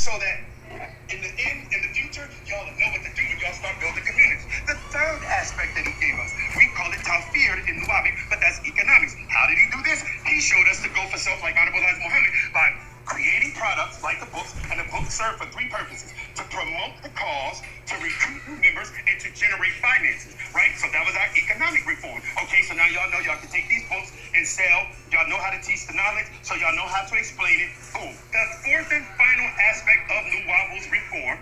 so that in the future, y'all know what to do when y'all start building communities. The third aspect that he gave us, we call it tawfir in Nuwabi, but that's economics. How did he do this? He showed us to go for self like Honorable Elijah Muhammad by creating products like the books, and the books serve for three purposes: to promote the cause, to recruit new members, and to generate finances, right? So that was our economic reform. Okay, so now y'all know y'all can take these books and sell. Y'all know how to teach the knowledge, so y'all know how to explain it. Boom. The fourth and final aspect of Nuwabu's reform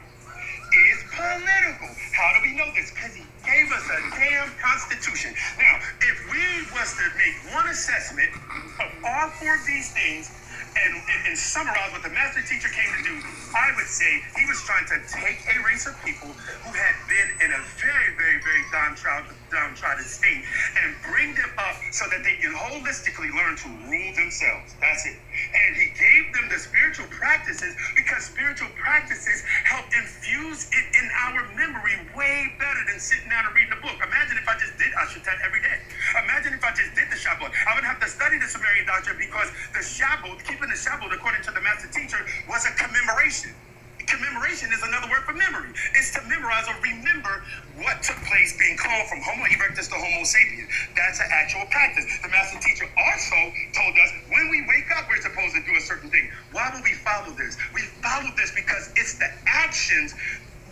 is political. How do we know this? Because he gave us a damn constitution. Now, if we was to make one assessment of all four of these things, and summarize what the master teacher came to do, I would say he was trying to take a race of people who had been in a very, very, very downtrodden state and bring them up so that they can holistically learn to rule themselves. That's it. And he gave them the spiritual practices because spiritual practices help infuse it in our memory way better than sitting down and reading a book. Imagine if I just did Ashatat every day. Imagine if I just did the Shabbat. I would have to study the Sumerian doctrine because the Shabbat, keeping the Shabbat according to the master teacher, was a commemoration. Commemoration is another word for memory. It's to memorize or remember what took place being called from Homo erectus to Homo sapiens. That's an actual practice. The master teacher also told us when we wake up, we're supposed to do a certain thing. Why do we follow this? We follow this because it's the actions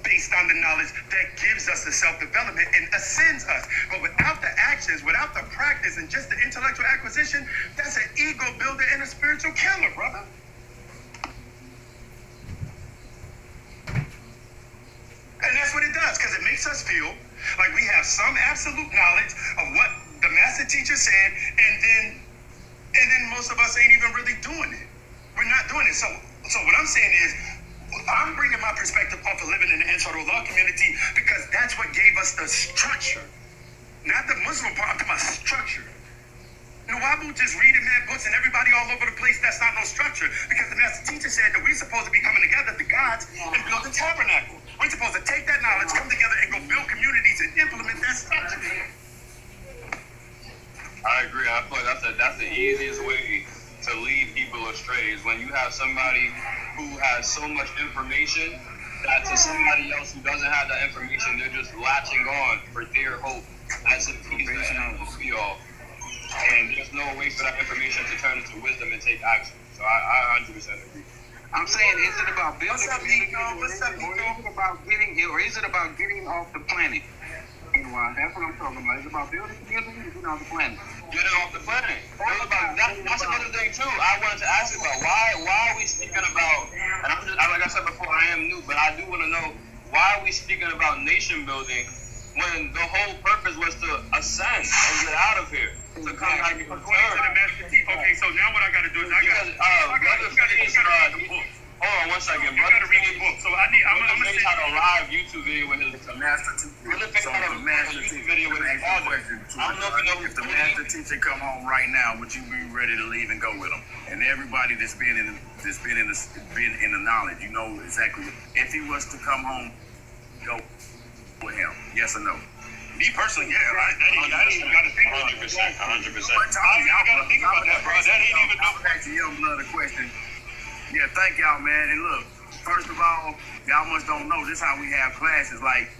based on the knowledge that gives us the self-development and ascends us. But without the actions, without the practice, and just the intellectual acquisition, that's an ego builder and a spiritual killer, brother. And that's what it does, because it makes us feel like we have some absolute knowledge of what the master teacher said, and then most of us ain't even really doing it. We're not doing it. So what I'm saying is, I'm bringing my perspective off of living in the Ansar law community because that's what gave us the structure. Not the Muslim part, I'm talking about structure. Nuwabu just reading mad books and everybody all over the place, that's not no structure. Because the master teacher said that we're supposed to be coming together, the gods, and build a tabernacle. We're supposed to take that knowledge, come together, and go build communities and implement that structure. I agree. I feel like that's the easiest way to lead people astray is when you have somebody who has so much information that to somebody else who doesn't have that information, they're just latching on for their hope as if he's the end all be all. And there's no way for that information to turn into wisdom and take action. So I 100% agree. I'm saying, is it about building community, or is it about getting off the planet? That's what I'm talking about. It's about building community and getting off the planet. Getting off the planet. That's another thing too. I wanted to ask you about why are we speaking about? And I'm just, like I said before, I am new, but I do want to know why are we speaking about nation building when the whole purpose was to ascend and get out of here, to come back and return. Okay, so now what I got to do is I got to read the book. Hold on one second, You got to read the book. So I'm gonna going to say a live YouTube video with his master teacher. Really pick out a YouTube video with his father. I don't know if you know if the master teacher come home right now, would you be ready to leave and go with him? And everybody that's been in the knowledge, you know exactly. If he was to come home, go with him. Yes or no? Me personally, yeah, right? That ain't even got to think about it. 100%. I ain't got to think about that, bro. That ain't even no question. Young blood a question. Yeah, thank y'all, man. And look, first of all, y'all must don't know this how we have classes. Like,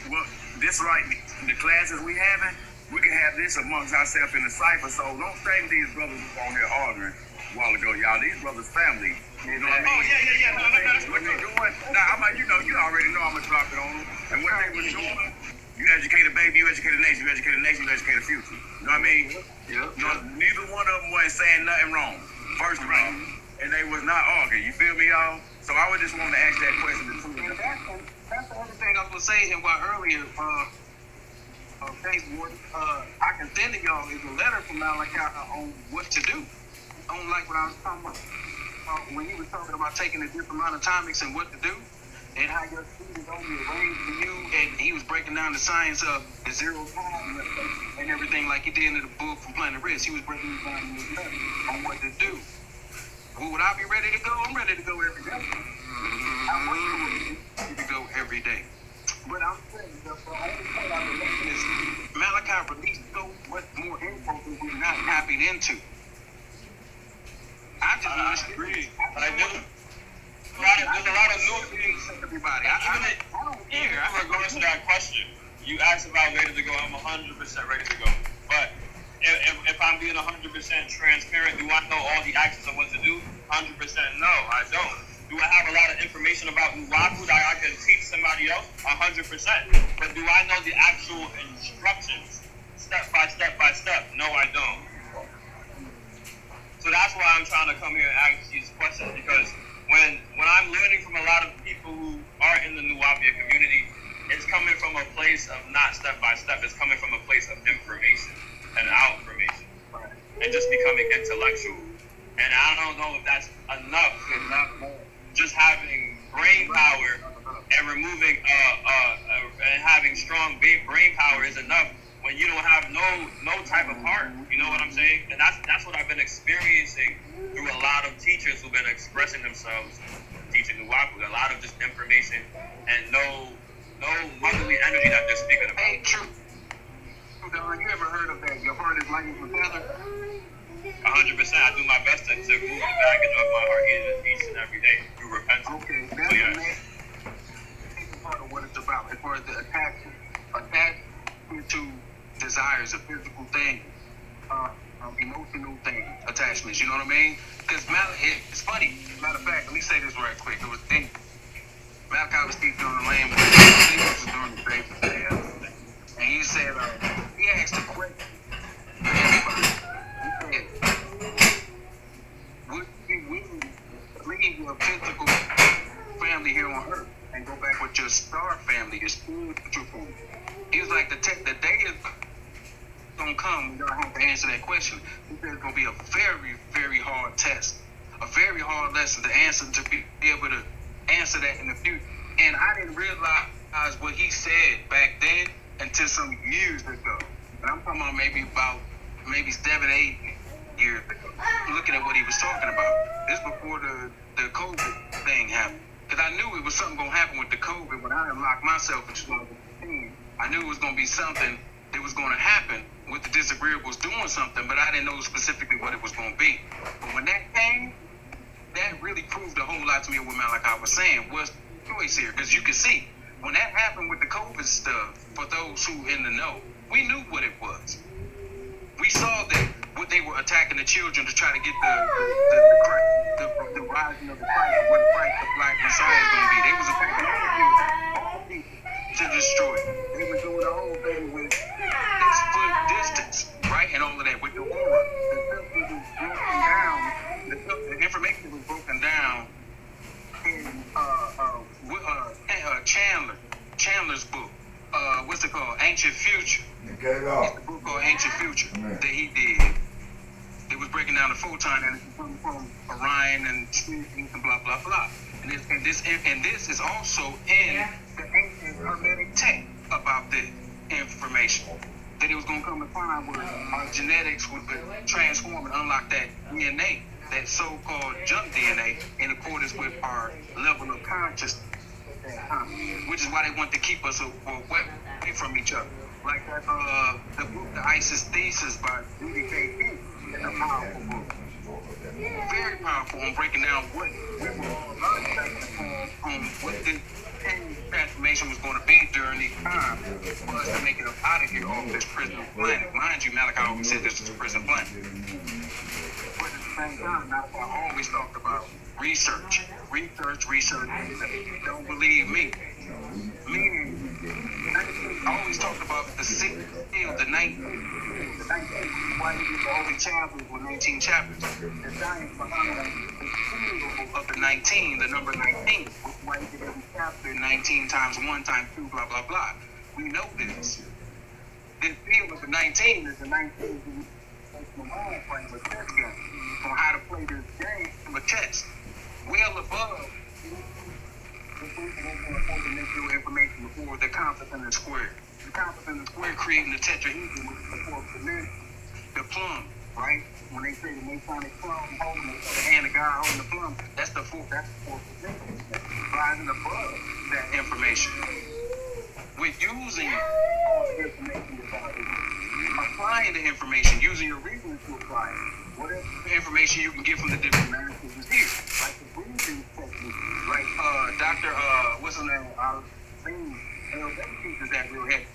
well, this right, the classes we having, we can have this amongst ourselves in the cipher. So don't think these brothers on here arguing a while ago, y'all. These brothers family. You know what I mean? Oh, yeah. No, that's what they doing. Now, you already know I'm gonna drop it on them. And what they were doing, you educate a baby, you educate a nation, you educate a nation, you educate a future. You know what I mean? Yeah. No, neither one of them wasn't saying nothing wrong. First of all. And they was not arguing. You feel me, y'all? So I would just want to ask that question to two. That's the other thing I was saying about earlier. Thanks, Warden. I can send to y'all is a letter from Malachi on what to do. On like what I was talking about. When he was talking about taking the different monotomics and what to do, and how your food is only arranged for you, and he was breaking down the science of the zero time and everything like he did in the book from Planet Risk. He was breaking it down in his letter on what to do. Well, would I be ready to go? I'm ready to go every day. I'm ready to go every day. But I'm saying the only thing I'm making is Malachi released so much more info that we're not tapping into. I just agree. I do. Right everybody. I don't care. In regards to that question, you asked about ready to go. I'm 100% ready to go. But if I'm being 100% transparent, do I know all the actions of what to do? 100% no, I don't. Do I have a lot of information about Nuwapu that I can teach somebody else? 100%. But do I know the actual instructions, step by step by step? No, I don't. So that's why I'm trying to come here and ask these questions, because when I'm learning from a lot of people who are in the Nuwapia community, it's coming from a place of not step by step. It's coming from a place of information and out-information and just becoming intellectual. And I don't know if that's enough. Just having brain power and removing and having strong brain power is enough when you don't have no type of heart. You know what I'm saying? And that's what I've been experiencing through a lot of teachers who've been expressing themselves teaching Nuwapu. A lot of just information and no motherly energy that they're speaking about. Hey, true. Don, you ever heard of that? Your heart is lightning feather? 100%. I do my best to move the baggage off my heart each and every day through repentance. Okay, So, that's yes. part of what it's about. As far as the attachment to desires, a physical thing, emotional thing, attachments. You know what I mean? Because it's funny. Matter of fact, let me say this right quick. It was Malachi was teaching on the lane when he was doing the faith exam, and he said he asked a question to everybody. He said, "Would you leave your physical family here on earth and go back with your star family, your spiritual family?" He was like, the day is gonna come, you're gonna have to answer that question. He said it's gonna be a very, very hard test, a very hard lesson to answer, to be able to answer that in the future. And I didn't realize what he said back then until some years ago. And I'm talking about maybe 7, 8 years ago. Looking at what he was talking about. This before the COVID thing happened. Because I knew it was something gonna happen with the COVID when I unlocked myself in 2015. I knew it was going to be something that was going to happen with the disagreeables doing something, but I didn't know specifically what it was going to be. But when that came, that really proved a whole lot to me what Malachi was saying. Was choice here, because you can see, when that happened with the COVID stuff, for those who in the know, we knew what it was. We saw that what they were attacking the children to try to get the rising of the price, what the price of Black Messiah is going to be. They was attacking all people to destroy it. They were doing the whole thing with 6-foot distance, right? And all of that with the aura. The information was broken down in Chandler's book. What's it called? Ancient Future. It's the book called Ancient Future that he did. It was breaking down the photon energy coming from Orion and and blah blah blah. And this is also in the ancient Hermetic text about this information. That it was going to come a time where our genetics would transform and unlock that DNA, that so-called junk DNA, in accordance with our level of consciousness at that time. Which is why they want to keep us away from each other. Like that, the book, The Isis Thesis by Judy K. King, is a powerful book. Very powerful on breaking down what we were all learning on what this transformation was going to be during these times for us to make it up out of here off this prison planet. Mind you, Malachi always said this was a prison planet. But at the same time, Malachi always talked about research. Don't believe me. Meaning, I always talked about the 6th, the 19th, why he did the Holy Chapters with 19 chapters. The science behind the seal of the 19, the number 19, why he did every chapter 19 times 1 times 2, blah, blah, blah. We know this. This seal of the 19 is the 19 mind frame of chess game on how to play this game of chess. Well above the information before the compass and the square. The compass and the square creating the tetrahedron, which is the fourth dimension. The plum, right? When they say the Masonic plum holding the hand of God holding the plum, that's the fourth dimension. That's rising above that information. With using all the information applying the information, using your reasoning to apply it. Whatever information you can get from the different masters is here. Like the breathing technique. Like Dr. on there. I've seen they teaches that real heavy.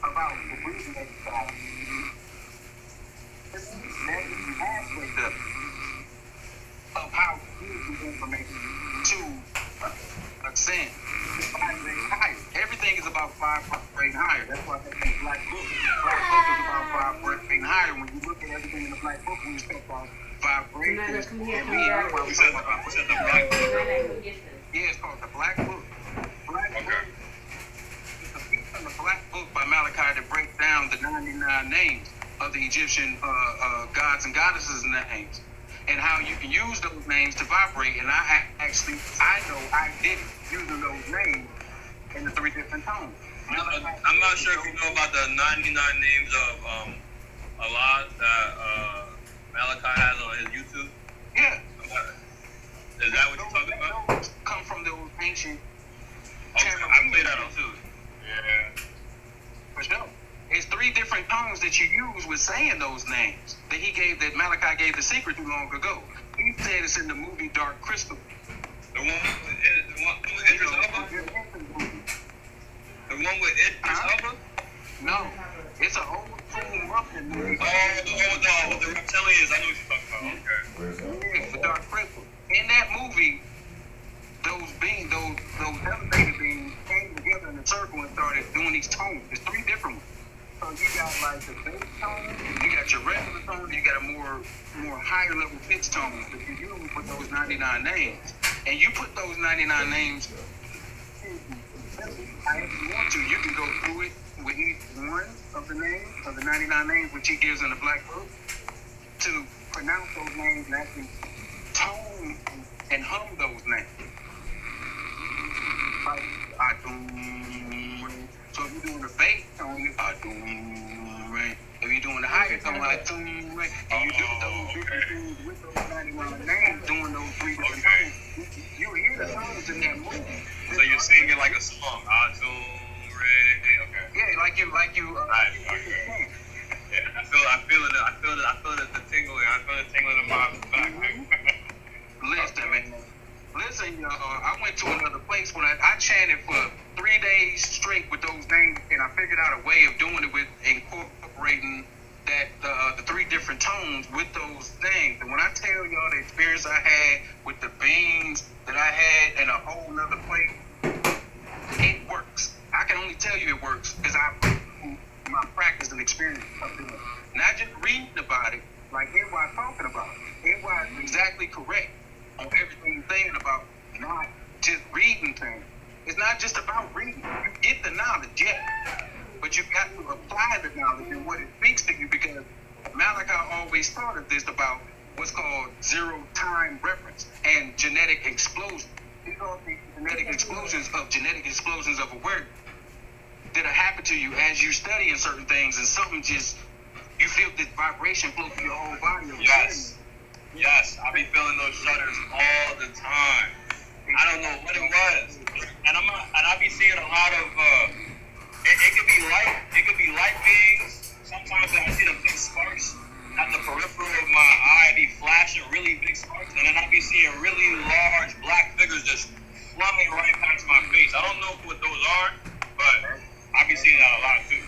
About the breathing exercise. This is the aspect of how to use this information to ascend. Vibrating higher. Everything is about vibrating higher. That's why they say Black Book. Black Book is about vibrating higher. When you look at everything in the Black Book, we talk about vibrations. And we said the Black Book. Yeah, it's called the Black Book. Black Book. It's a piece from the Black Book by Malachi that breaks down the 99 names of the Egyptian gods and goddesses' names, and how you can use those names to vibrate. And I know I did it using those names in the 3 different tones. I'm not sure if you know about the 99 names of Allah that Malachi has on his YouTube. Yeah. Is that what you're talking about? Those come from those ancient. Okay, I play that on too. Yeah. For sure. It's 3 different tones that you use with saying those names that Malachi gave the secret too long ago. He said it's in the movie Dark Crystal. The one with Idris Elba? The one with Idris Elba? No. It's an old school Russian movie. Oh, the reptilians. I know what you're talking about. Okay. Yeah, the Dark Crystal. In that movie, those elevator beings came together in a circle and started doing these tones. There's 3 different ones. So you got like the bass tone, you got your regular tone, you got a more higher level pitch tone that you use with those 99 names. And you put those 99 names, if you want to, you can go through it with each one of the names, of the 99 names, which he gives in the Black Book, to pronounce those names and actually tone and hum those names. Like, so if you're doing the bass tone, it's right. If you're doing the higher tone, right. And you do those different things with those 91 names, doing those 3 different tones, you hear the tones in that movie. So you're singing like a song. Okay. Yeah, like you. Okay. Yeah, I feel the tingling. I feel the tingling in my back. Listen, y'all. I went to another place when I chanted for 3 days straight with those names, and I figured out a way of doing it with incorporating that the 3 different tones with those things. And when I tell y'all the experience I had with the beans that I had in a whole nother place, it works. I can only tell you it works because my practice and experience of doing it. Not just reading about it, like everybody talking about it. Everybody's exactly correct on everything you're saying about not just reading things. It's not just about reading. You get the knowledge, yeah, but you got to apply the knowledge and what it speaks to you, because Malachi always taught us this about what's called zero-time reference and genetic explosion. These are the genetic explosions of awareness that'll happen to you as you studying certain things, and something just, you feel this vibration flow through your whole body. Yes, I be feeling those shudders all the time. I don't know what it was, and I be seeing a lot of it could be light beings. Sometimes I see the big sparks at the peripheral of my eye, be flashing really big sparks, and then I be seeing really large black figures just flying right past my face. I don't know what those are, but I be seeing that a lot too.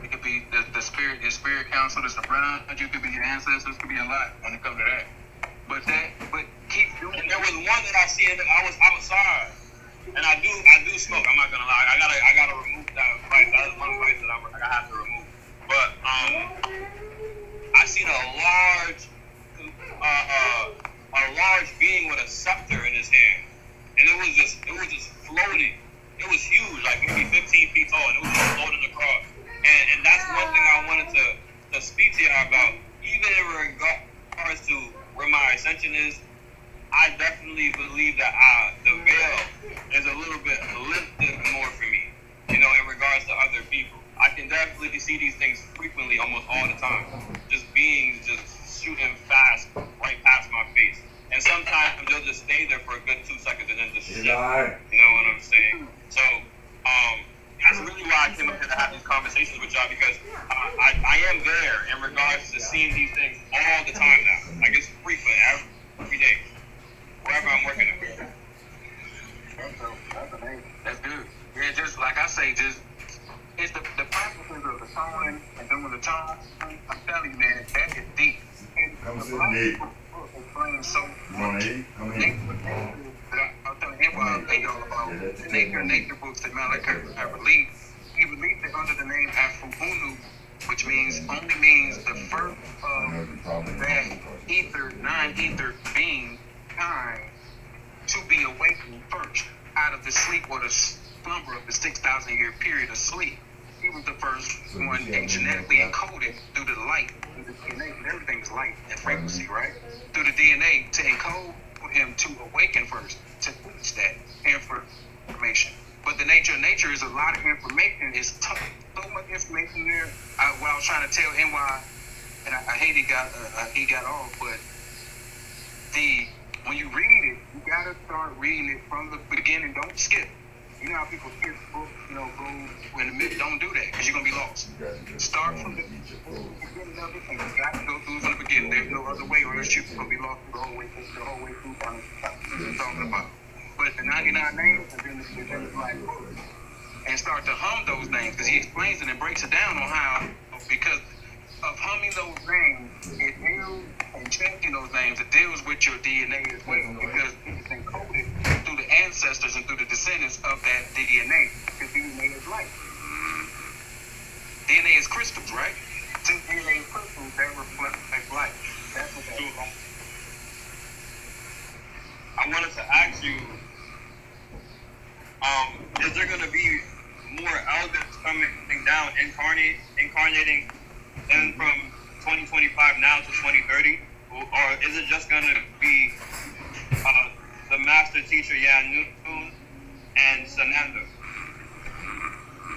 It could be the spirit, your spirit counselors around you, could be your ancestors, could be a lot when it comes to that. But keep doing it. And there was one that I seen that I was outside, and I do smoke. I'm not gonna lie. I gotta remove that vice. That is one vice that I have to remove. But I seen a large being with a scepter in his hand, and it was just floating. It was huge, like maybe 15 feet tall, and it was just floating across. And that's one thing I wanted to speak to you about. Even in regards to where my ascension is, I definitely believe that the veil is a little bit lifted more for me, in regards to other people. I can definitely see these things frequently, almost all the time. Just beings just shooting fast right past my face. And sometimes they'll just stay there for a good 2 seconds and then just shift. You know what I'm saying? So, that's really why I came up here to have these conversations with y'all, because I am there in regards to seeing these things all the time now. Like, it's frequent, every day, wherever I'm working at. say just it's the practices of the tone and doing the tone. I'm telling you, man, that is deep. And Come the sit, black Nick. book explains so You want much. to eat? Come in. I'm telling him what I think all about the nature books that Malachi I released. He released it under the name Afubunu, which only means the first of that ether, non-ether being kind to be awakened first out of the sleep or the slumber of the 6,000 year period of sleep. He was the first one and genetically encoded through the light, through the DNA. Everything is light and frequency, right? Through the DNA to encode him to awaken first, to teach that information. But the nature of nature is a lot of information. It's tough, so much information there. What I was trying to tell him why, and I hate he got off, but when you read it, you gotta start reading it from the beginning. Don't skip. You know how people skip books, go in the middle. Don't do that, because you're gonna be lost. Start from the beginning of it, and you got to go through from the beginning. There's no other way, or else you're gonna be lost the whole way through what I'm talking about. But the 99 names, and then it's like, and start to hum those names, because he explains it and breaks it down on how, because of humming those names, it deals, and changing those names, it deals with your DNA as well, because it's encoded through the ancestors and through the descendants of that DNA, because DNA is light. DNA is crystals, right? Since DNA is crystals, that reflects light. That's what that is. I wanted to ask you, is there going to be more elders coming down, incarnating in from 2025 now to 2030? Or is it just going to be the master teacher Yanun and Sananda?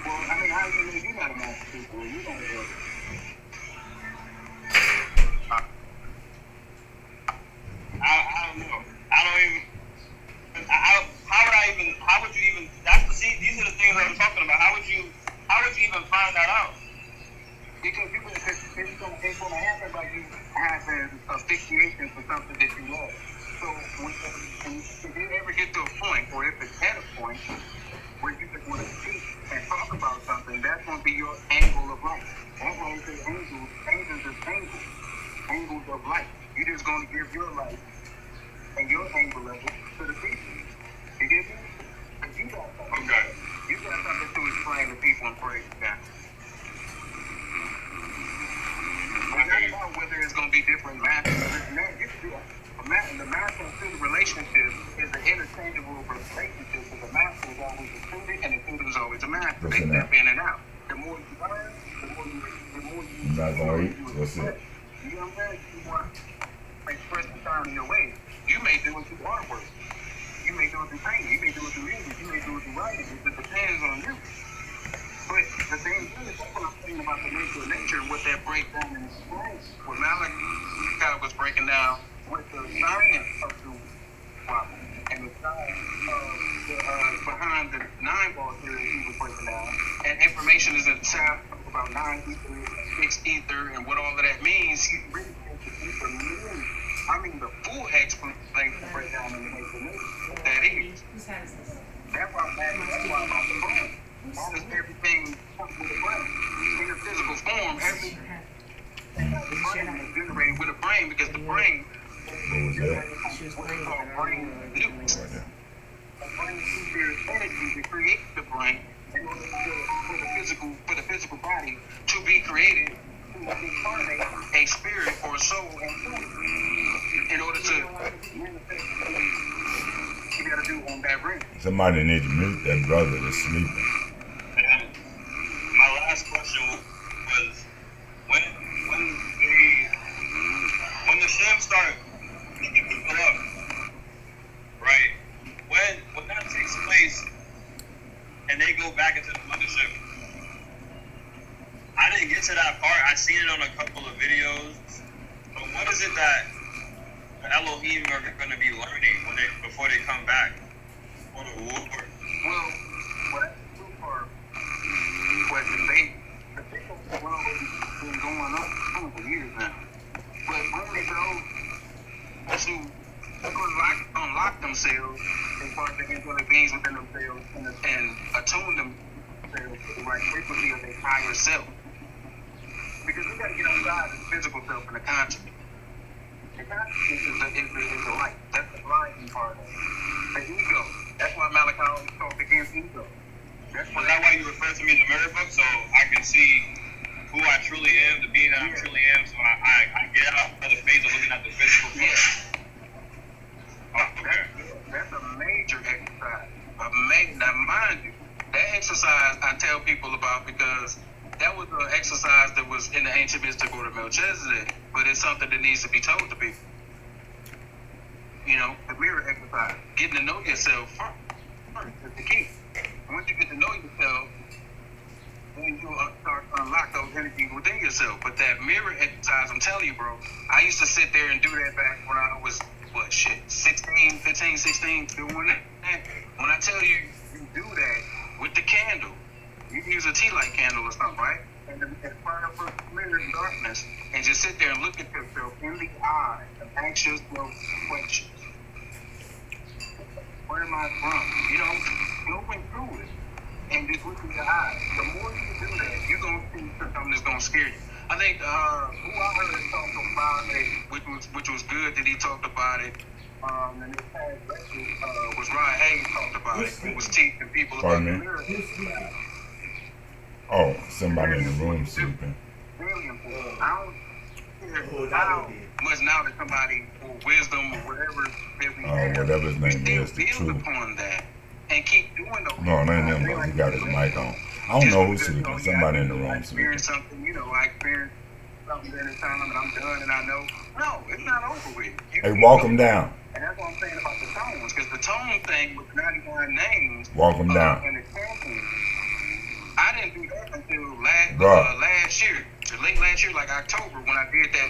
Well, I mean, how do you know you're not a master teacher? You don't know. I don't know. I don't even. How would you even? These are the things I'm talking about. How would you even find that out? Because it's going to happen by you having asphyxiation for something that you love. So if you ever get to a point, or if it's at a point, where you just want to speak and talk about something, that's going to be your angle of life. That's why we say angels is angles of life. You're just going to give your life and your angle of it to the people. You get me? Because you got something. Okay. You got something to explain to people and praise God. It's not about whether it's going to be different masters. The master and student relationship is an interchangeable relationship, because the master is always a student and the student is always a master. They step in and out. The more you learn, the more you not gonna eat. What's it? You know what I'm saying? You want to express the time in your way. You may do it through artwork. You may do it through painting. You may do it through music. You may do it through writing. It depends on you. But the thing is, that's what I'm saying about the nature of nature and what that breakdown in explains. What Malachi was breaking down with the science of the problem and the science of behind the 9-ball theory he was breaking down. And information is a child about 9 ether, 6 ether, and what all of that means. He really gets the deeper meaning. I mean, the full explanation breakdown in the nature of nature. That is. That's why I'm about the brain. All this everything comes with the brain. In a physical form, everything the brain is generated with a brain, because the brain is what we call brain nukes. The brain uses energy to create the brain in order for the physical body to be created, to incarnate a spirit or a soul and soul. In order to manifest what you gotta do on that brain. Somebody need to mute that brother that's sleeping. And my last question was, when the Shem start picking people up, right? When that takes place and they go back into the mothership, I didn't get to that part. I seen it on a couple of videos. But what is it that the Elohim are going to be learning before they come back for the war? Well, what that's true for what the people world has been going on for years now. But only those who unlock themselves as far as the angelic beings within themselves and attune them themselves to the right frequency of their higher self. Because we got to get outside the physical self and the consciousness. The consciousness is the light. That's the blinding part of it. The ego. That's why Malachi always talks against ego. That's Is that why you refer to me in the mirror book? So I can see who I truly am, the being that I truly am, so I get out of the phase of looking at the physical first. Oh, okay. That's a major exercise. Now, mind you, that exercise I tell people about because that was an exercise that was in the ancient mystical order of Melchizedek, but it's something that needs to be told to people. You know, the mirror exercise, getting to know yourself first is the key. Once you get to know yourself, then you start to unlock those energies within yourself. But that mirror exercise, I'm telling you, bro, I used to sit there and do that back when I was, 15, 16, doing that. When I tell you, you do that with the candle, you use a tea light candle or something, right? And find a mirror in darkness and just sit there and look at yourself in the eye and ask yourself questions. Where am I from? You know, going through it and just look in your eyes. The more you do that, you're going to see something that's going to scare you. I think who I heard talk about it, which was good that he talked about it. And this past lecture was Ryan Hayes talked about it. He was teaching people about the mirror. Oh, somebody in the room sleeping. Really important. I don't care how much now that somebody or wisdom or whatever that we have, whatever his name we is, the still build truth. upon that and keep doing those. No, it ain't him, but he got his mic on. I don't know who's sleeping. Somebody in the room I sleeping. experienced something, I experienced something at a time and I'm done and I know. No, it's not over with. Hey, walk him down. And that's what I'm saying about the tones, because the tone thing with the 99 names. Walk him down. And the chanting, I didn't do that until last year, late last year, like October, when I did that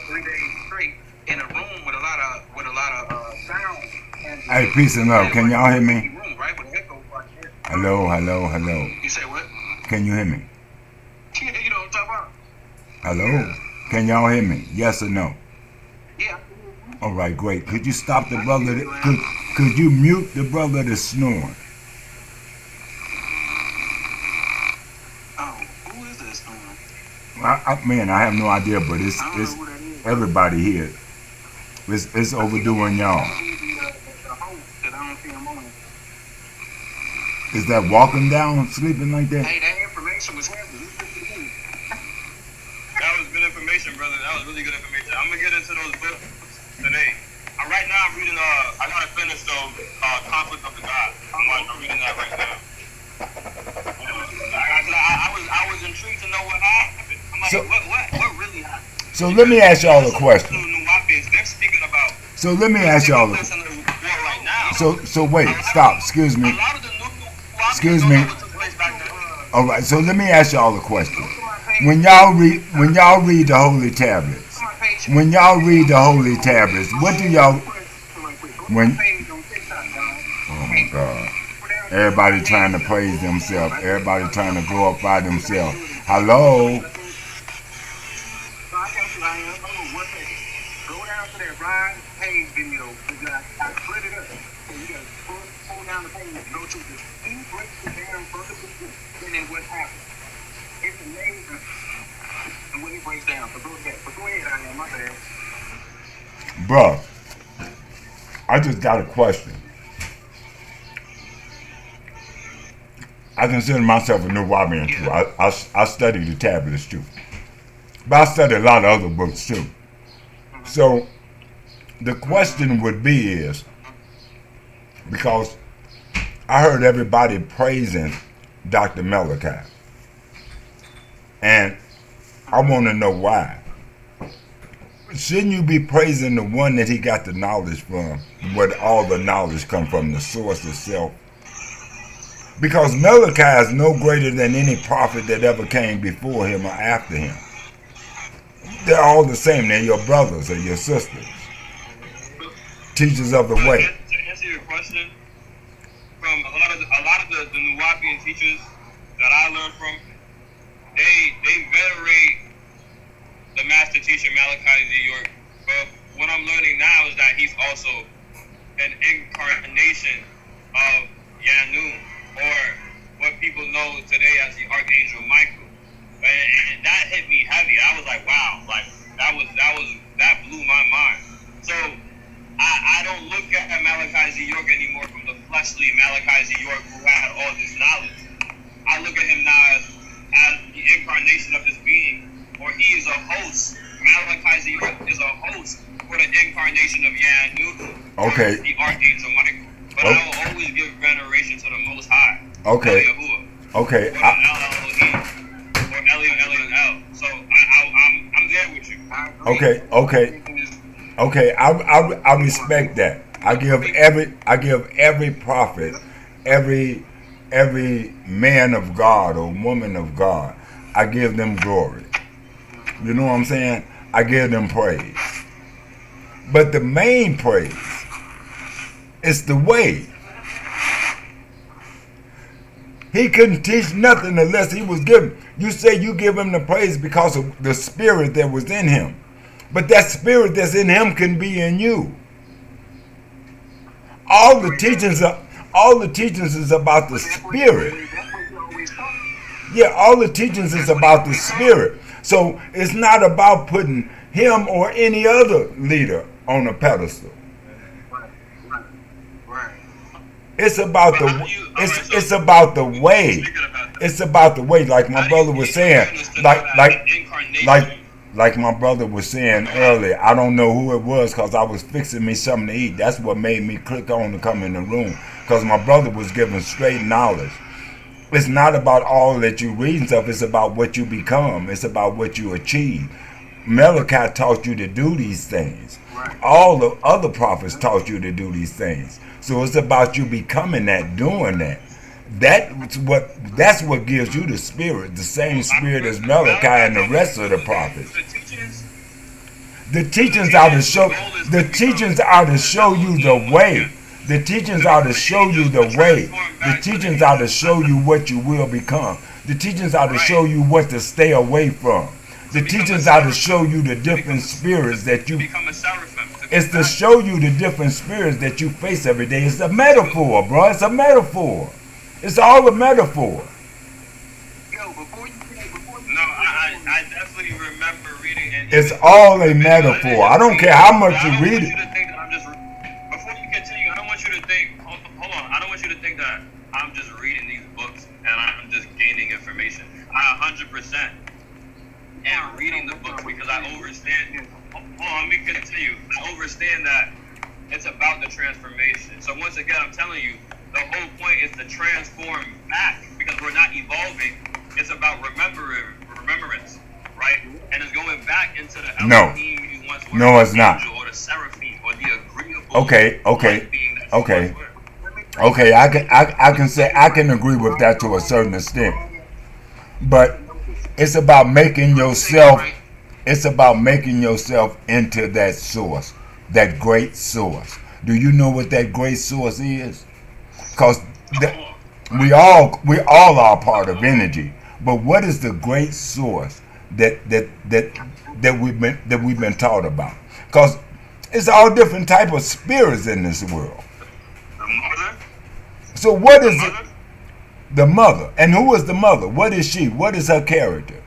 3 days straight in a room with a lot of sound. Hey, peace and love. Can y'all hear me? Room, right, with echo like this. Hello. You say what? Can you hear me? You know what I'm talking about? Hello? Can y'all hear me? Yes or no? Yeah. All right, great. Could you stop the brother? Could you mute the brother that's snoring? Oh, who is this? Man, I have no idea, but it's everybody here. It's overdoing y'all. Is that walking down, sleeping like that? Hey, that information was heavy. That was good information, brother. That was really good information. I'm gonna get into those books today. Right now, I'm reading. I gotta finish Conflict of the Gods. I'm reading that right now. I was intrigued to know what happened. I'm like, what really happened? So let me ask y'all a question. They're speaking about. So let me ask y'all. Right now. So wait, stop. Excuse me. Excuse me. All right. So let me ask y'all a question. When y'all read the holy tablets, what do y'all? Oh my God! Everybody trying to praise themselves. Everybody trying to glorify themselves. Hello. Go down to that Ryan Hayes video. I split it up. So you gotta pull down the page, go to the he breaks it down from the beginning, and then what happened. It's amazing the way he breaks down. So go ahead. But go ahead, I am my bad. Bruh, I just got a question. I consider myself a Nuwabian too. I study the tablets too. But I study a lot of other books too. So the question would be is, because I heard everybody praising Dr. Malachi. And I want to know why. Shouldn't you be praising the one that he got the knowledge from, where all the knowledge come from, the source itself? Because Malachi is no greater than any prophet that ever came before him or after him. They're all the same. They're your brothers or your sisters. Teachers of the way. To answer your question, from a lot of the Nuwapian teachers that I learned from, they venerate the master teacher Malachi Z. York. But what I'm learning now is that he's also an incarnation of Yanun, or what people know today as the Archangel Michael. And that hit me heavy. I was like, wow, like that blew my mind. So I don't look at Malachi Z. York anymore from the fleshly Malachi Z. York who had all this knowledge. I look at him now as the incarnation of this being, or he is a host. Malachi Z. York is a host for the incarnation of Yanu, Okay. the Archangel Michael. But I will always give veneration to the Most High. Okay. Yahuwah, Okay. or Elohim, or Elion. So I'm there with you. Okay. I respect that. I give every prophet, every man of God or woman of God, I give them glory. You know what I'm saying? I give them praise. But the main praise is the way. He couldn't teach nothing unless he was given. You say you give him the praise because of the spirit that was in him. But that spirit that's in him can be in you. All the teachings is about the spirit. Yeah, all the teachings is about the spirit. So it's not about putting him or any other leader on a pedestal. It's about it's about the way. It's about the way, like my brother was saying. Like my brother was saying earlier. I don't know who it was because I was fixing me something to eat. That's what made me click on to come in the room, because my brother was giving straight knowledge. It's not about all that you read and stuff. It's about what you become. It's about what you achieve. Malachi taught you to do these things. All the other prophets taught you to do these things. So it's about you becoming that, doing that. That's what gives you the spirit, the same spirit as Malachi and the rest of the prophets. The teachings are to show. The teachings are to show you the way. The teachings are to show you the way. The teachings are to show you what you will become. The teachings are to show you what to stay away from. The teachings are to show you the different spirits that you. It's to show you the different spirits that you face every day. It's a metaphor, bro. It's a metaphor. It's all a metaphor. I definitely remember reading it. It's all a metaphor. I don't care how much you read it. Before you continue, I don't want you to think. Hold on. I don't want you to think that I'm just reading these books and I'm just gaining information. I 100% am reading the books because I understand. Hold on, let me continue. I understand that it's about the transformation. So once again, I'm telling you, the whole point is to transform back because we're not evolving. It's about remembrance, right? And it's going back into the Elohim you once were. No, it's not. Or the seraphim or the agreeable. Okay. I can agree with that to a certain extent. But it's about making yourself. It's about making yourself into that source, that great source. Do you know what that great source is? Because we all are part of energy. But what is the great source that we've been taught about? Because it's all different type of spirits in this world. The mother. So what is it? The mother. And who is the mother? What is she? What is her character?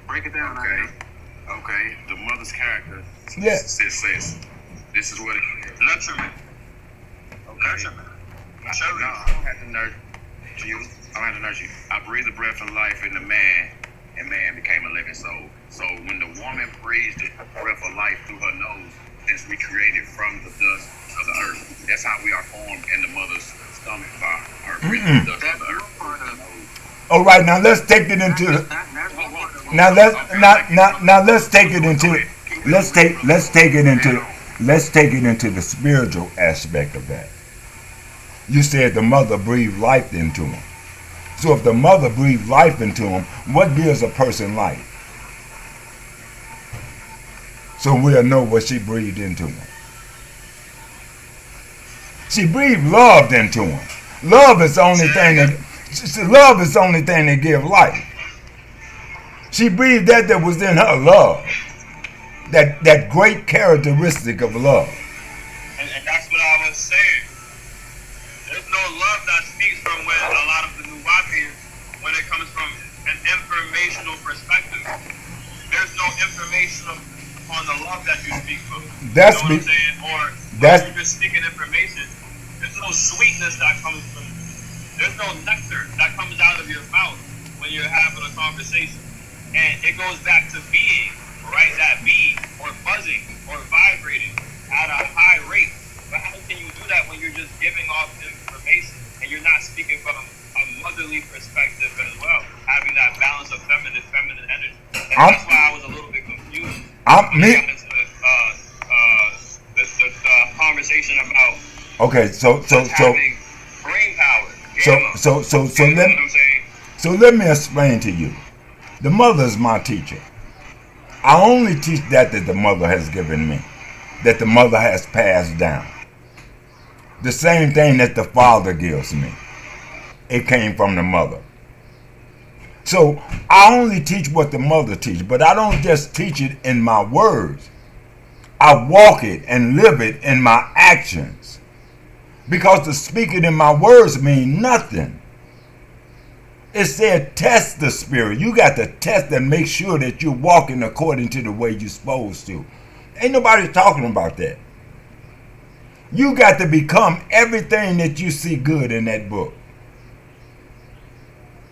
Break it down. Okay. The mother's character. Yeah. Says this is what it is. Nurturement. Nurturement. No, I don't have to nurture you. I don't have to nurture you. I breathed the breath of life into man, and man became a living soul. So when the woman breathes the breath of life through her nose, since we created from the dust of the earth, that's how we are formed in the mother's stomach by her breathing the dust of the earth. All right, now let's take it into. Let's take it into the spiritual aspect of that. You said the mother breathed life into him. So if the mother breathed life into him, what gives a person life? So we'll know what she breathed into him. She breathed love into him. Love is the only thing that gives life. She breathed that was in her, love. That great characteristic of love. And that's what I was saying. informational perspective. There's no information on the love that you speak of. That's you know what I'm me. saying? Or That's you're just speaking information. There's no sweetness that comes from it. There's no nectar that comes out of your mouth when you're having a conversation. And it goes back to being, right? That being, or buzzing, or vibrating at a high rate. But how can you do that when you're just giving off information and you're not speaking from a motherly perspective as well, having that balance of feminine energy? And that's why I was a little bit confused when we got into the conversation about okay. So having brain power. So let me explain to you. The mother is my teacher. I only teach that the mother has given me, that the mother has passed down. The same thing that the father gives me. It came from the mother. So I only teach what the mother teaches, but I don't just teach it in my words. I walk it and live it in my actions. Because to speak it in my words mean nothing. It said test the spirit. You got to test and make sure that you're walking according to the way you're supposed to. Ain't nobody talking about that. You got to become everything that you see good in that book.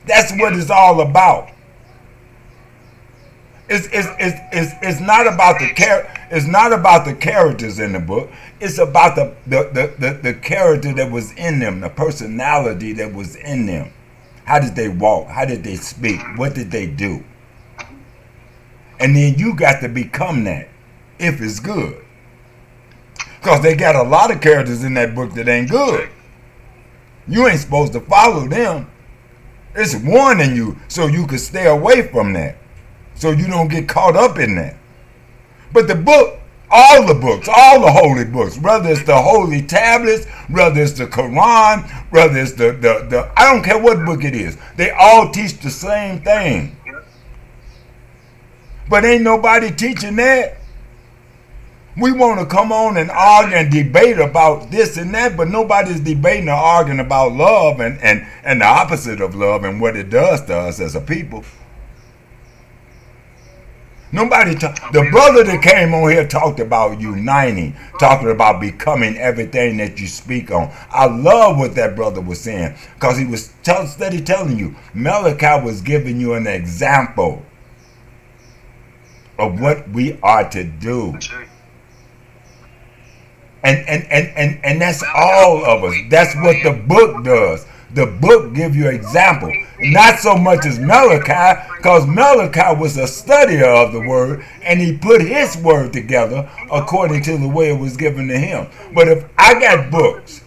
That's what it's all about. It's not about the characters in the book. It's about the character that was in them, the personality that was in them. How did they walk? How did they speak? What did they do? And then you got to become that if it's good. Because they got a lot of characters in that book that ain't good. You ain't supposed to follow them. It's warning you so you can stay away from that. So you don't get caught up in that. But the book, all the books, all the holy books, whether it's the holy tablets, whether it's the Quran, whether it's the I don't care what book it is, they all teach the same thing. But ain't nobody teaching that. We want to come on and argue and debate about this and that, but nobody's debating or arguing about love and the opposite of love and what it does to us as a people. The brother that came on here talked about uniting, talking about becoming everything that you speak on. I love what that brother was saying, because he was steady telling you, Malachi was giving you an example of what we are to do. And that's all of us. That's what the book does. The book gives you example. Not so much as Malachi, because Malachi was a studier of the word, and he put his word together according to the way it was given to him. But if I got books,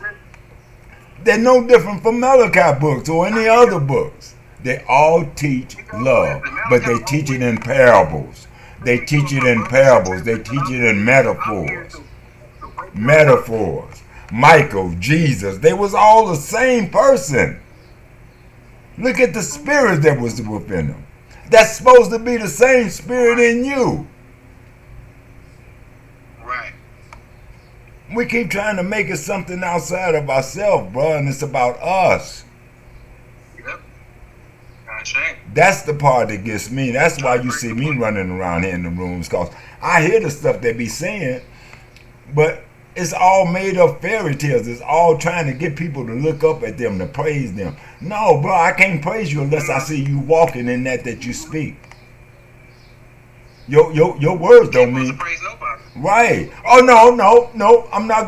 they're no different from Malachi books or any other books. They all teach love, but they teach it in parables. They teach it in parables. They teach it in metaphors. Michael, Jesus, they was all the same person. Look at the spirit that was within them. That's supposed to be the same spirit in you. Right. We keep trying to make it something outside of ourselves, bro, and it's about us. Yep. That's right. That's the part that gets me. That's why you see me running around here in the rooms, because I hear the stuff they be saying, but it's all made up fairy tales. It's all trying to get people to look up at them, to praise them. No, bro, I can't praise you unless I see you walking in that you speak. Your words don't mean praise nobody. right. Oh no. I'm not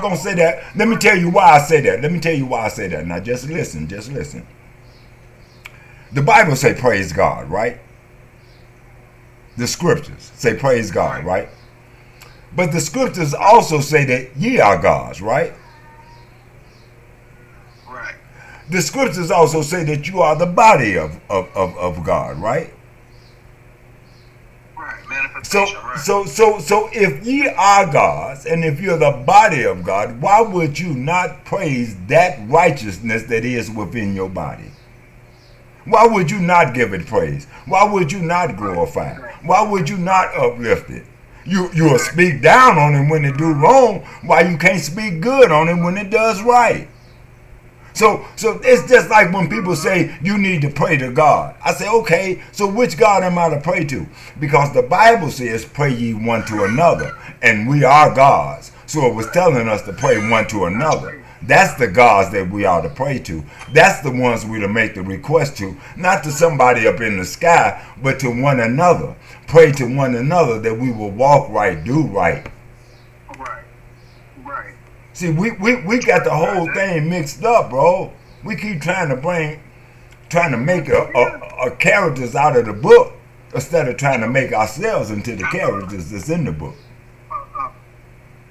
gonna say that. Let me tell you why I say that. Now just listen. The Bible say praise God, right? The scriptures say praise God, right? But the scriptures also say that ye are gods, right? Right. The scriptures also say that you are the body of God, right? Right. Manifestation, right. So if ye are gods, and if you're the body of God, why would you not praise that righteousness that is within your body? Why would you not give it praise? Why would you not glorify it? Why would you not uplift it? You'll speak down on it when it do wrong, while you can't speak good on it when it does right. So it's just like when people say you need to pray to God. I say, okay, so which God am I to pray to? Because the Bible says, pray ye one to another. And we are gods. So it was telling us to pray one to another. That's the gods that we are to pray to. That's the ones we to make the request to. Not to somebody up in the sky, but to one another. Pray to one another that we will walk right, do right. Right. Right. See, we got the whole thing mixed up, bro. We keep trying to make a characters out of the book instead of trying to make ourselves into the characters that's in the book.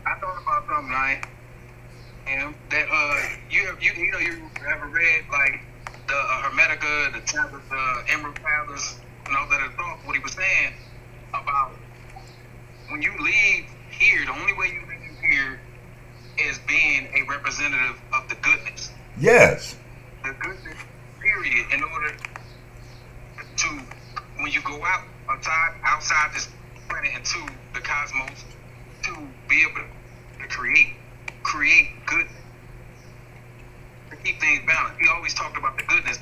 I thought about something, right? That you ever read like the Hermetica, the tablets, Emerald tablets, and all that thought what he was saying about when you leave here, the only way you leave here is being a representative of the goodness. Yes. The goodness, period. In order to, when you go outside this planet into the cosmos, to be able to create goodness, to keep things balanced. He always talked about the goodness,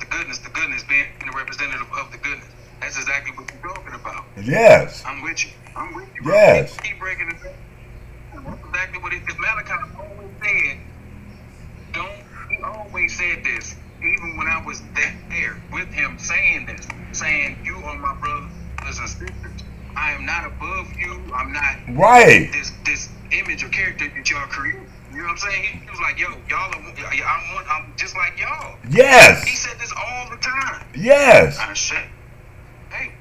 being a representative of the goodness. That's exactly what you're talking about. Yes. I'm with you, bro. Yes. Keep breaking it down. That's exactly what it is. Malachi always said, he always said this, even when I was there with him saying this, saying, you are my brothers and sisters. I am not above you. I'm not right. This image or character that y'all create. You know what I'm saying? He was like, yo, y'all I'm just like y'all. Yes. He said this all the time. Yes. I said, hey.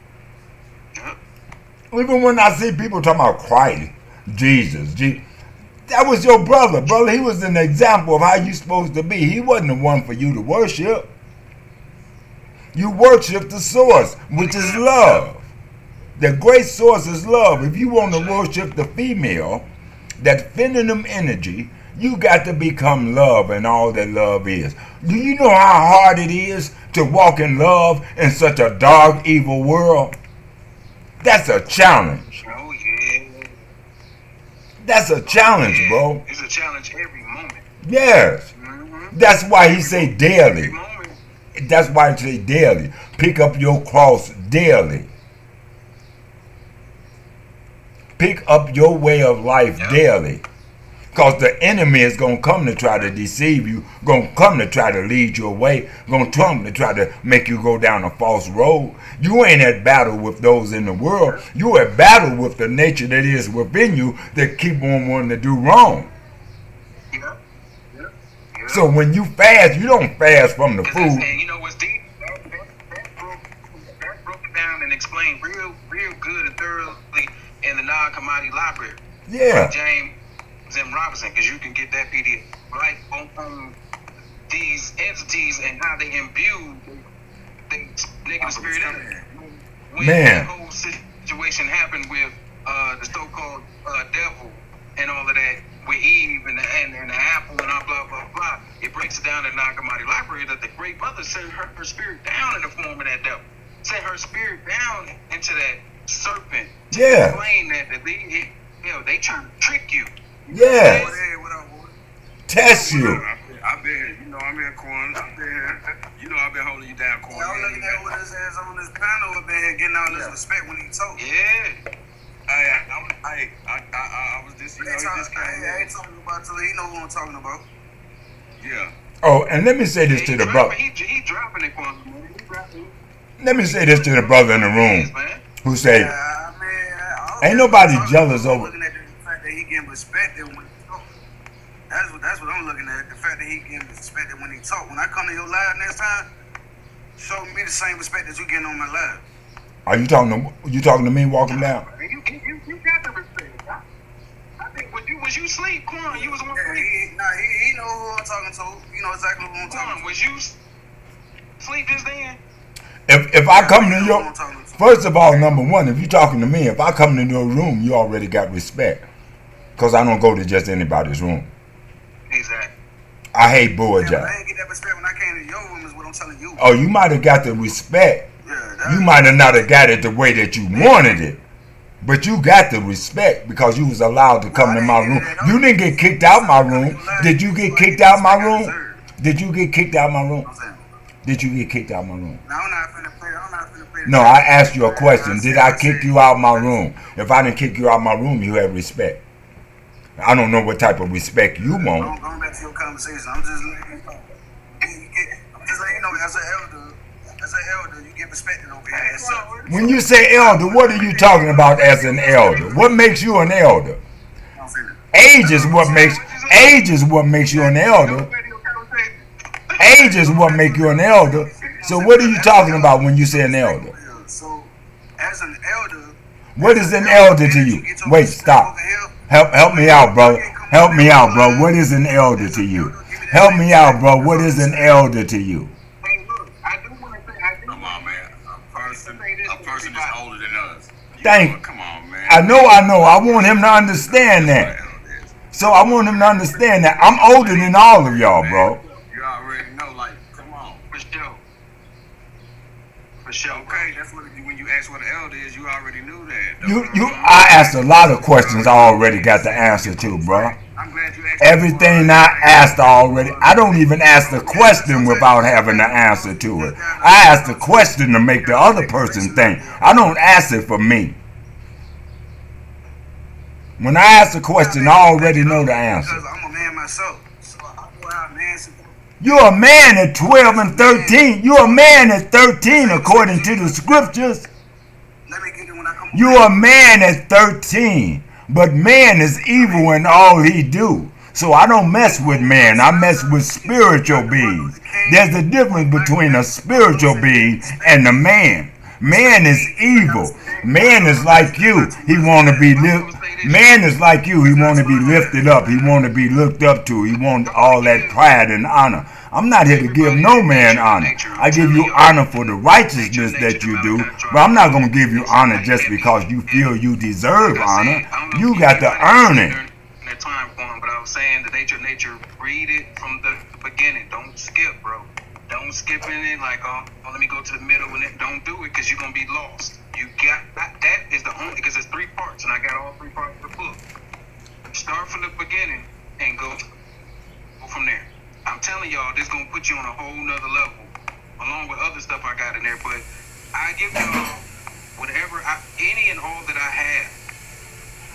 Even when I see people talking about Christ, Jesus, that was your brother. Brother, he was an example of how you supposed to be. He wasn't the one for you to worship. You worship the source, which is love. The great source is love. If you want to worship the female, that feminine energy, you got to become love and all that love is. Do you know how hard it is to walk in love in such a dark, evil world? That's a challenge. Oh, yeah. That's a challenge, bro. It's a challenge every moment. Yes. Mm-hmm. That's why he say daily. Every moment. That's why he say daily. Pick up your cross daily. Pick up your way of life daily. Because the enemy is going to come to try to deceive you, going to come to try to lead you away, going to come to try to make you go down a false road. You ain't at battle with those in the world. You at battle with the nature that is within you that keep on wanting to do wrong. Yeah. So when you fast, you don't fast from the food. And you know what's deep? That broke it down and explained real good and thoroughly in the non-commodity library. Yeah. James M. Robinson, because you can get that PDF right on these entities and how they imbue the negative spirit in it. When that whole situation happened with the so-called devil and all of that, with Eve and the apple and blah, blah, blah, it breaks it down in the non-commodity library that the great mother sent her spirit down in the form of that devil. Sent her spirit down into that serpent. Yeah. Explain that they trying to trick you. Yeah. Test you. I've been here. You know, I'm here, Corn. I've been here. You know, I've been holding you down, Corn. Y'all looking at what his ass on this panel up in here getting all this respect when he talk. Yeah. I was just, you know, he just came in. I ain't talking about till he know who I'm talking about. Yeah. Oh, and let me say this to the brother. He dropping it, Quan. Let me say this to the brother in the room who say, ain't nobody jealous over. Looking at the fact that he getting respected when he talk. That's what I'm looking at. The fact that he getting respected when he talk. When I come to your live next time, show me the same respect that you getting on my live. Are you talking to me walking down? You got the respect. I think was you sleep, Quan? You was on Yeah, he know who I'm talking to. You know exactly who I'm talking Quan, to. was you sleep just then? If I come to your, first of all, number one, if you're talking to me, if I come to your room, you already got respect. Because I don't go to just anybody's room. Exactly. I hate bullshit. Yeah, I ain't get that respect when I came to your room is what I'm telling you. Oh, you might have got the respect. Yeah, You might have not have got it the way that you wanted it. But you got the respect because you was allowed to come to my room. You didn't get kicked out my room. Did you get kicked out my room? Did you get kicked out of my room? I'm saying. Did you get kicked out of my room? Now I'm not finna play. I'm not finna play. No, I asked you a question. Did I kick you out of my room? If I didn't kick you out of my room, you have respect. I don't know what type of respect you want. Going back to your conversation, I'm just letting you know. I'm just letting you know, as an elder, you get respected over here. As such. When you say elder, what are you talking about as an elder? What makes you an elder? Age is what makes you an elder. Age is what makes you an elder. So what are you talking about when you say an elder? So, as an elder, what is an elder to you? Wait, stop. Help me out, brother. Help me out, bro. What is an elder to you? Help me out, bro. What is an elder to you? Come on, man. A person is older than us. Come on, man. I know. I want him to understand that. So I want him to understand that I'm older than all of y'all, bro. You already know, like, come on. For sure. Okay, that's what when you ask what an elder is, you already knew that. I asked a lot of questions I already got the answer to, bro. I'm glad you asked. Everything I asked already. I don't even ask the question without having the answer to it. I ask the question to make the other person think. I don't ask it for me. When I ask the question, I already know the answer. Because I'm a man myself. So I know how a man should. You're a man at 12 and 13. You're a man at 13 according to the scriptures. Let me get it when I come. You're a man at 13. But man is evil in all he do. So I don't mess with man. I mess with spiritual beings. There's a difference between a spiritual being and a man. Man is evil. Man is like you. He want to be man is like you. He want to be lifted up. He want to be looked up to. He want all that pride and honor. I'm not here to give no man honor. I give you honor for the righteousness that you do, but I'm not going to give you honor just because you feel you deserve honor. You got to earn it. That time form, but I was saying the nature, read it from the beginning. Don't skip, bro. Don't skip in it like, oh, let me go to the middle and it. Don't do it because you're going to be lost. You got that is the only, because it's 3 parts and I got all 3 parts of the book. Start from the beginning and go from there. I'm telling y'all, this gonna put you on a whole nother level, along with other stuff I got in there. But I give y'all whatever, any and all that I have.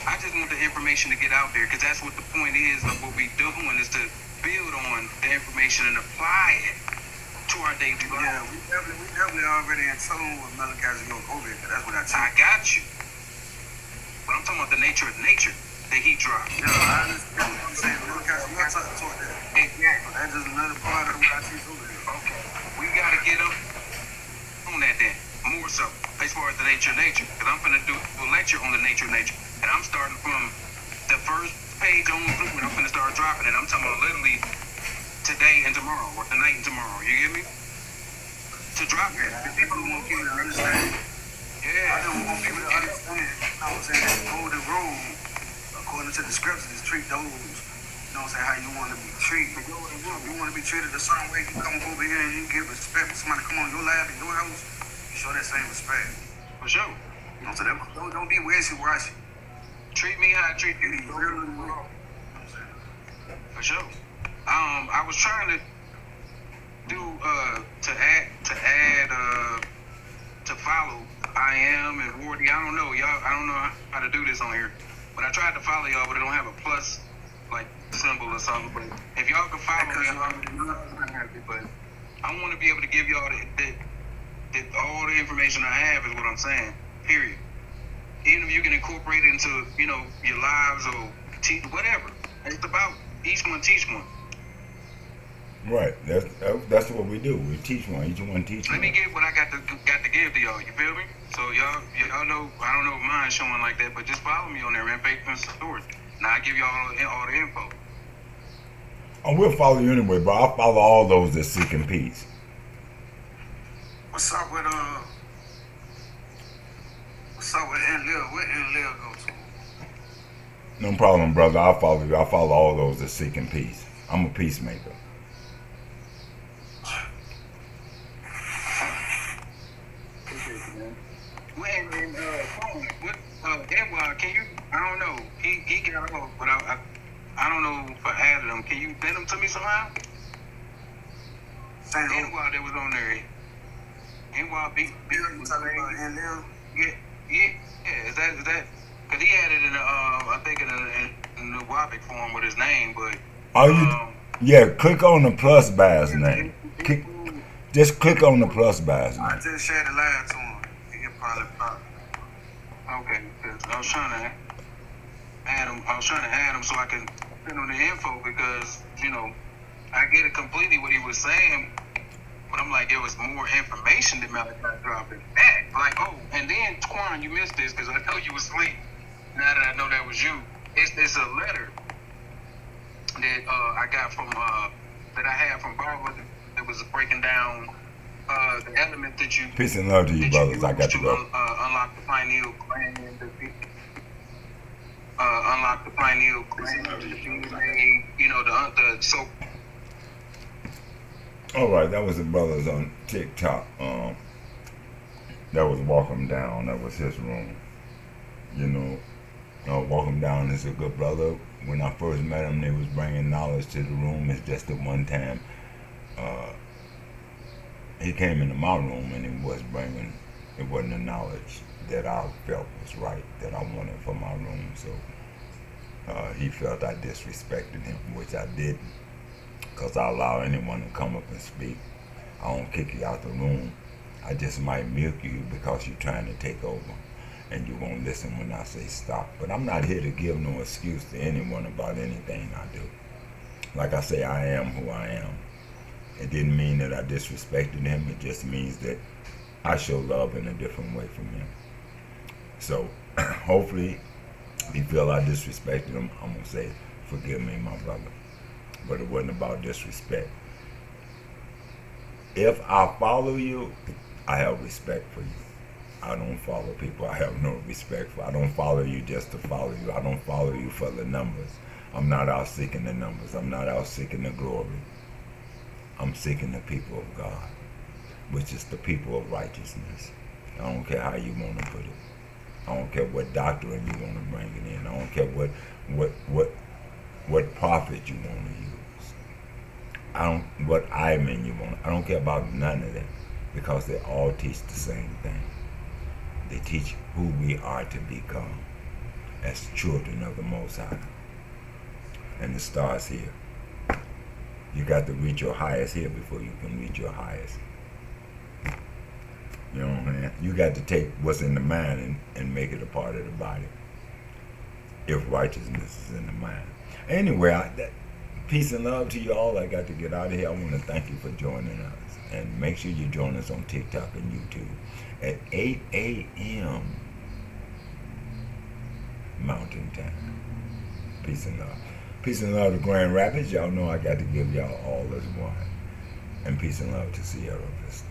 I just want the information to get out there, because that's what the point is of what we doing, is to build on the information and apply it to our daily life. Yeah, we definitely already in tune with Malachi's yoke over here. That's what I tell you. I got you. But I'm talking about the nature of nature that he dropped. Yeah, I understand what I'm saying. Malachi's yoke taught that. Exactly. That's just another part of what I teach over here. Okay. We gotta get up on that then. More so, as far as the nature of nature. Because I'm gonna do a lecture on the nature of nature. And I'm starting from the first page on through, and I'm gonna start dropping it. I'm talking about literally today and tomorrow, or tonight and tomorrow. You get me? To drop it. The people who want people to understand. Yeah. I don't want people to understand. You know what I'm saying? The golden rule, according to the scriptures, is treat those, you know what I'm saying, how you want to be treated. The golden rule, if you want to be treated a certain way, you come over here and you give respect. When somebody come on your lab in your house, you show that same respect. For sure. You know what I'm saying? Don't be wishy-washy. Treat me how I treat you. You know what I'm saying? For sure. I was trying to do to follow I am and Wardy. I don't know y'all. I don't know how to do this on here, but I tried to follow y'all, but it don't have a plus like symbol or something. But if y'all can follow me, I'm happy. But I want to be able to give y'all all the information I have is what I'm saying. Period. Even if you can incorporate it into your lives or whatever. It's about each one teach one. Right. That's what we do. We teach one. Each one teach one. Let me give what I got to give to y'all. You feel me? So y'all know. I don't know if mine's showing like that, but just follow me on there, man. Faith and Stories. Now I give y'all all the info. I will follow you anyway, but I'll follow all those that seeking peace. What's up with Enlil? Where Enlil go to? No problem, brother. I'll follow you. I'll follow all those that seeking peace. I'm a peacemaker. Edward, can you? I don't know. He got off, but I don't know if I added him. Can you send him to me somehow? Anyway, that was on there. Anyway, big You talking about Enlil? yeah. Is that? Cause he had it in I think in the Wabic form with his name, but Are you? Yeah, click on the plus bars name. Just click on the plus bars I name. just shared the live to him. He'll probably pop. okay. Cause I was trying to add him. I was trying to add him so I can send him the info because I get it completely what he was saying. But I'm like, there was more information that Malachi dropped in that. Like, oh, and then Twan, you missed this because I know you was asleep. Now that I know that was you, it's a letter that I got from that I had from Barbara that was breaking down the element that you Peace and love to you, brothers. I got to go. unlock the pineal gland, unlock the pineal gland, the so. All right, that was the brothers on TikTok. That was Walk 'em Down. That was his room. Walk 'em Down is a good brother. When I first met him, they was bringing knowledge to the room. It's just that one time he came into my room and it wasn't the knowledge that I felt was right, that I wanted for my room. So he felt I disrespected him, which I didn't, because I allow anyone to come up and speak. I don't kick you out the room. I just might milk you because you're trying to take over and you won't listen when I say stop. But I'm not here to give no excuse to anyone about anything I do. Like I say, I am who I am. It didn't mean that I disrespected him. It just means that I show love in a different way from him. So hopefully, if you feel I disrespected him, I'm going to say, forgive me, my brother. But it wasn't about disrespect. If I follow you, I have respect for you. I don't follow people I have no respect for. I don't follow you just to follow you. I don't follow you for the numbers. I'm not out seeking the numbers. I'm not out seeking the glory. I'm seeking the people of God, which is the people of righteousness. I don't care how you want to put it. I don't care what doctrine you want to bring it in. I don't care what prophet you want to use. What Iman you want. I don't care about none of that, because they all teach the same thing. They teach who we are to become as children of the Most High. And it starts here. You got to reach your highest here before you can reach your highest. You know what I'm saying? You got to take what's in the mind and make it a part of the body. If righteousness is in the mind. Anyway, peace and love to you all. I got to get out of here. I want to thank you for joining us. And make sure you join us on TikTok and YouTube at 8 a.m. Mountain Time. Peace and love. Peace and love to Grand Rapids. Y'all know I got to give y'all all as one. And peace and love to Sierra Vista.